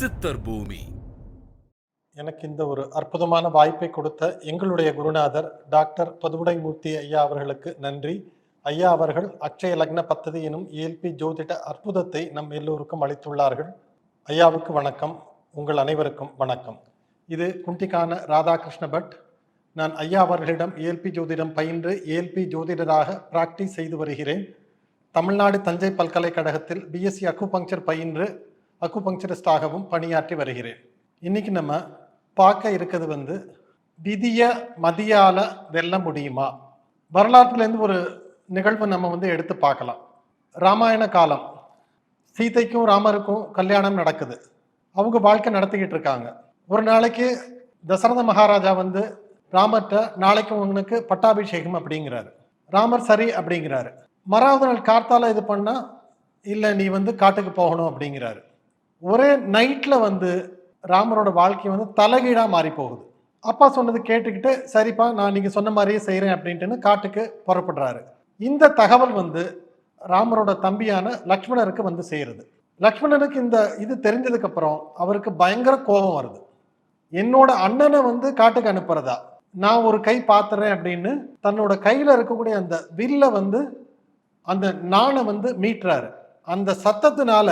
சித்தர் பூமி. எனக்கு இந்த ஒரு அற்புதமான வாய்ப்பை கொடுத்த எங்களுடைய குருநாதர் டாக்டர் பதுவுடைமூர்த்தி ஐயா அவர்களுக்கு நன்றி. ஐயா அவர்கள் அக்ஷய லக்ன பத்ததி எனும் ஏல்பி ஜோதிட அற்புதத்தை நம் எல்லோருக்கும் அளித்துள்ளார்கள். ஐயாவுக்கு வணக்கம். உங்கள் அனைவருக்கும் வணக்கம். இது குண்டிக்கான ராதாகிருஷ்ண பட். நான் ஐயா அவர்களிடம் ஏல்பி ஜோதிடம் பயின்று ஏல்பி ஜோதிடராக பிராக்டிஸ் செய்து வருகிறேன். தமிழ்நாடு தஞ்சை பல்கலைக்கழகத்தில் பிஎஸ்சி அக்குபங்க்சர் பயின்று அக்குபங்க்சரிஸ்டாகவும் பணியாற்றி வருகிறேன். இன்னைக்கு நம்ம பார்க்க இருக்கிறது விதிய மதியால வெல்ல முடியுமா? வரலாற்றுலேருந்து ஒரு நிகழ்வு நம்ம எடுத்து பார்க்கலாம். ராமாயண காலம், சீதைக்கும் ராமருக்கும் கல்யாணம் நடக்குது. அவங்க வாழ்க்கை நடத்திக்கிட்டு இருக்காங்க. ஒரு நாளைக்கு தசரத மகாராஜா ராமர்கிட்ட நாளைக்கு உங்களுக்கு பட்டாபிஷேகம் அப்படிங்கிறாரு. ராமர் சரி அப்படிங்கிறாரு. மறாவது நாள் கார்த்தால இது பண்ணா இல்லை நீ காட்டுக்கு போகணும் அப்படிங்கிறாரு. ஒரே நைட்ல ராமரோட வாழ்க்கை தலைகீழா மாறி போகுது. அப்பா சொன்னது கேட்டுக்கிட்டு சரிப்பா நான் நீங்க சொன்ன மாதிரியே செய்யறேன் அப்படின்ட்டு காட்டுக்கு புறப்படுறாரு. இந்த தகவல் ராமரோட தம்பியான லக்ஷ்மணருக்கு சேருது. லக்ஷ்மணனுக்கு இந்த இது தெரிஞ்சதுக்கு அப்புறம் அவருக்கு பயங்கர கோபம் வருது. என்னோட அண்ணனை காட்டுக்கு அனுப்புறதா, நான் ஒரு கை பாத்துறேன் அப்படின்னு தன்னோட கையில இருக்கக்கூடிய அந்த வில்ல அந்த நாணை மீட்டுறாரு. அந்த சத்தத்தினால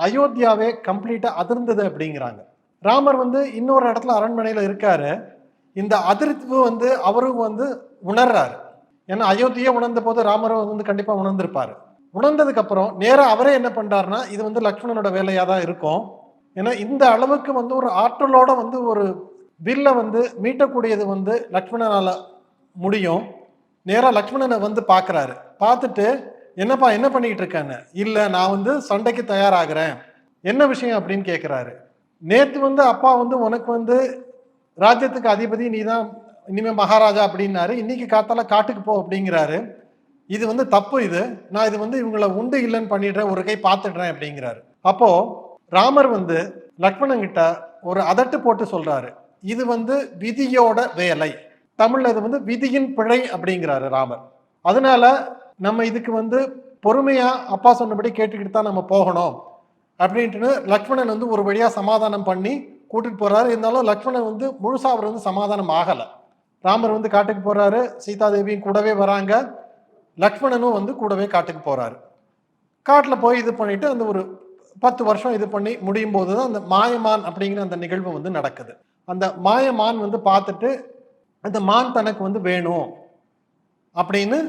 அயோத்தியாவே கம்ப்ளீட்டா அதிர்ந்தது அப்படிங்கிறாங்க. ராமர் இன்னொரு இடத்துல அரண்மனையில இருக்காரு. இந்த அதிர்வு அவரும் உணர்றாரு. ஏன்னா அயோத்தியை உணர்ந்த போது ராமரும் கண்டிப்பா உணர்ந்திருப்பாரு. உணர்ந்ததுக்கு அப்புறம் நேரா அவரே என்ன பண்றாருன்னா இது லக்ஷ்மணனோட வேலையா தான் இருக்கும். ஏன்னா இந்த அளவுக்கு ஒரு ஆற்றலோட ஒரு வில்ல மீட்டக்கூடியது லக்ஷ்மணனால முடியும். நேரா லக்ஷ்மணனை பாக்குறாரு. பார்த்துட்டு என்னப்பா என்ன பண்ணிட்டு இருக்கான்னு, இல்ல நான் சண்டைக்கு தயாராகிறேன், என்ன விஷயம் அப்படின்னு கேட்கிறாரு. நேத்து அப்பா உனக்கு ராஜ்யத்துக்கு அதிபதி நீ தான் இனிமே மகாராஜா அப்படின்னாரு. இன்னைக்கு காத்தால காட்டுக்கு போ அப்படிங்கிறாரு. இது தப்பு. இது நான் இது இவங்களை உண்டு இல்லைன்னு பண்ணிடுறேன், ஒரு கை பார்த்துடுறேன் அப்படிங்கிறாரு. அப்போ ராமர் லக்ஷ்மணன் கிட்ட ஒரு அதட்டு போட்டு சொல்றாரு, இது விதியோட வேலை. தமிழ்ல இது விதியின் பிழை அப்படிங்கிறாரு ராமர். அதனால நம்ம இதுக்கு பொறுமையா அப்பா சொன்னபடி கேட்டுக்கிட்டு தான் நம்ம போகணும் அப்படின்ட்டு லக்ஷ்மணன் ஒரு வழியா சமாதானம் பண்ணி கூட்டிட்டு போறாரு. இருந்தாலும் லக்ஷ்மணன் முழுசா அவர் சமாதானம் ஆகல. ராமர் காட்டுக்கு போறாரு. சீதாதேவியும் கூடவே வராங்க. லக்ஷ்மணனும் கூடவே காட்டுக்கு போறாரு. காட்டுல போய் இது பண்ணிட்டு அந்த ஒரு 10 வருஷம் இது பண்ணி முடியும் போதுதான் அந்த மாயமான் அப்படிங்கிற அந்த நிகழ்வு நடக்குது. அந்த மாயமான் பார்த்துட்டு அந்த மான் தனக்கு வேணும் அப்படின்னு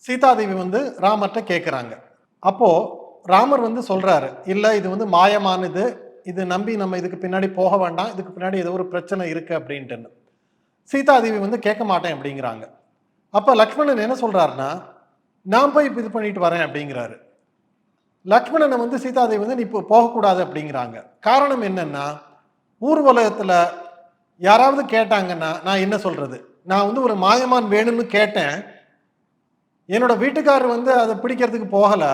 சீதாதேவி ராமர்கிட்ட கேட்குறாங்க. அப்போ ராமர் சொல்றாரு, இல்லை இது மாயமானது, இது நம்பி நம்ம இதுக்கு பின்னாடி போக வேண்டாம், இதுக்கு பின்னாடி ஏதோ ஒரு பிரச்சனை இருக்கு அப்படின்ட்டு. சீதாதேவி கேட்க மாட்டேன் அப்படிங்கிறாங்க. அப்ப லக்ஷ்மணன் என்ன சொல்றாருன்னா, நான் போய் இது பண்ணிட்டு வரேன் அப்படிங்கிறாரு. லக்ஷ்மணனை சீதாதேவி நீ இப்போ போகக்கூடாது அப்படிங்கிறாங்க. காரணம் என்னன்னா, ஊர் உலகத்துல யாராவது கேட்டாங்கன்னா நான் என்ன சொல்றது, நான் ஒரு மாயமான் வேணும்னு கேட்டேன், என்னோட வீட்டுக்காரர் அதை பிடிக்கிறதுக்கு போகல,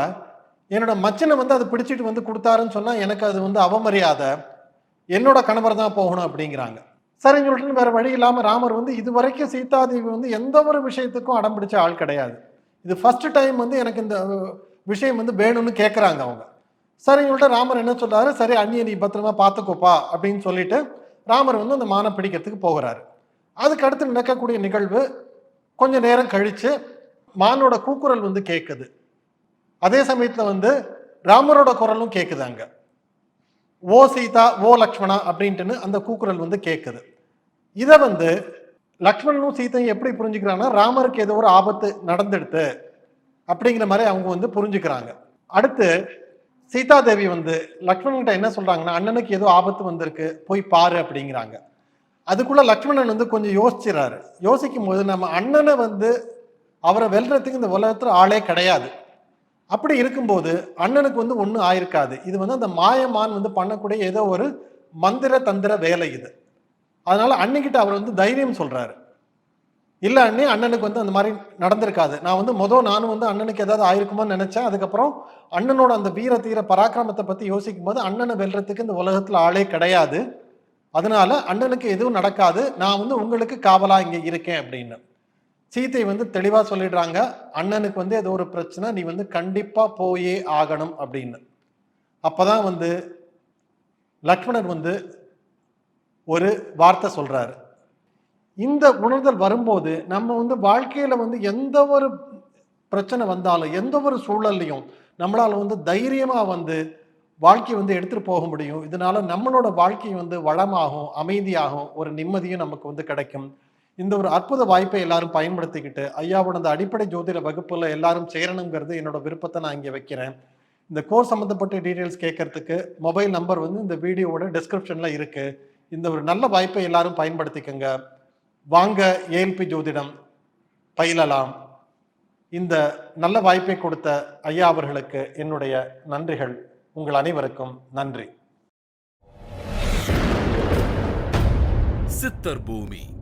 என்னோட மச்சனை அதை பிடிச்சிட்டு கொடுத்தாருன்னு சொன்னா எனக்கு அது அவமரியாதை, என்னோட கணவர் தான் போகணும் அப்படிங்கிறாங்க. சரின்னு சொல்லிட்டு வேற வழி இல்லாம ராமர் இது வரைக்கும் சீதாதேவி எந்த ஒரு விஷயத்துக்கும் அடம் பிடிச்ச ஆள் கிடையாது. இது ஃபர்ஸ்ட் டைம் எனக்கு இந்த விஷயம் வேணும்னு கேட்குறாங்க அவங்க. சரின்னு சொல்லிட்டு ராமர் என்ன சொல்றாரு, சரி அண்ணியை நீ பத்திரமா பார்த்துக்கோப்பா அப்படின்னு சொல்லிட்டு ராமர் அந்த மானை பிடிக்கிறதுக்கு போகிறாரு. அதுக்கு அடுத்து நடக்கக்கூடிய நிகழ்வு, கொஞ்ச நேரம் கழிச்சு மானோட கூக்குரல் கேட்குது. அதே சமயத்துல ராமரோட குரலும் கேட்குதாங்க. ஓ சீதா ஓ லக்ஷ்மணா அப்படின்ட்டு அந்த கூக்குரல் கேட்குது. இதை லக்ஷ்மணனும் சீதையும் எப்படி புரிஞ்சுக்கிறாங்கன்னா, ராமருக்கு ஏதோ ஒரு ஆபத்து நடந்துடுது அப்படிங்கிற மாதிரி அவங்க புரிஞ்சுக்கிறாங்க. அடுத்து சீதாதேவி லக்ஷ்மணன்கிட்ட என்ன சொல்றாங்கன்னா, அண்ணனுக்கு ஏதோ ஆபத்து வந்திருக்கு, போய் பாரு அப்படிங்கிறாங்க. அதுக்குள்ள லக்ஷ்மணன் கொஞ்சம் யோசிச்சுறாரு. யோசிக்கும் போது நம்ம அண்ணனை அவரை வெல்றதுக்கு இந்த உலகத்துல ஆளே கிடையாது. அப்படி இருக்கும்போது அண்ணனுக்கு ஒன்றும் ஆயிருக்காது. இது அந்த மாயமான் பண்ணக்கூடிய ஏதோ ஒரு மந்திர தந்திர வேலை இது. அதனால அண்ணிக்கிட்ட அவர் தைரியம் சொல்றாரு, இல்லை அண்ணி அண்ணனுக்கு அந்த மாதிரி நடந்திருக்காது. நான் நானும் அண்ணனுக்கு ஏதாவது ஆயிருக்குமோன்னு நினைச்சேன். அதுக்கப்புறம் அண்ணனோட அந்த வீர தீர பராக்கிரமத்தை பத்தி யோசிக்கும் போது அண்ணனை வெல்றதுக்கு இந்த உலகத்துல ஆளே கிடையாது. அதனால அண்ணனுக்கு எதுவும் நடக்காது, நான் உங்களுக்கு காவலா இங்க இருக்கேன் அப்படின்னு. சீத்தை தெளிவா சொல்லிடுறாங்க, அண்ணனுக்கு ஏதோ ஒரு பிரச்சனை, நீ கண்டிப்பா போயே ஆகணும் அப்படின்னு. அப்பதான் லக்ஷ்மணர் வந்து ஒரு வார்த்தை சொல்றாரு. இந்த உணர்தல் வரும்போது நம்ம வந்து வாழ்க்கையில வந்து எந்த ஒரு பிரச்சனை வந்தாலும், எந்த ஒரு சூழல்லையும் நம்மளால வந்து தைரியமா வந்து வாழ்க்கைய வந்து எடுத்துட்டு போக முடியும். இதனால நம்மளோட வாழ்க்கை வந்து வளமாகும், அமைதியாகும், ஒரு நிம்மதியும் நமக்கு வந்து கிடைக்கும். இந்த ஒரு அற்புத வாய்ப்பை எல்லாரும் பயன்படுத்திக்கிட்டு, ஐயாவோட அந்த அடிப்படை ஜோதிட வகுப்புல எல்லாரும் சேரணுங்கிறது என்னோட விருப்பத்த நான் இங்க வைக்கிறேன். இந்த கோர்ஸ் சம்மந்தப்பட்ட டீட்டெயில்ஸ் கேட்கறதுக்கு மொபைல் நம்பர் வந்து இந்த வீடியோவோட டிஸ்கிரிப்ஷன்ல இருக்கு. இந்த ஒரு நல்ல வாய்ப்பை எல்லாரும் பயன்படுத்திக்கங்க. வாங்க ஏஎல்பி ஜோதிடம் பயிலலாம். இந்த நல்ல வாய்ப்பை கொடுத்த ஐயா அவர்களுக்கு என்னுடைய நன்றிகள். உங்கள் அனைவருக்கும் நன்றி. சித்தர் பூமி.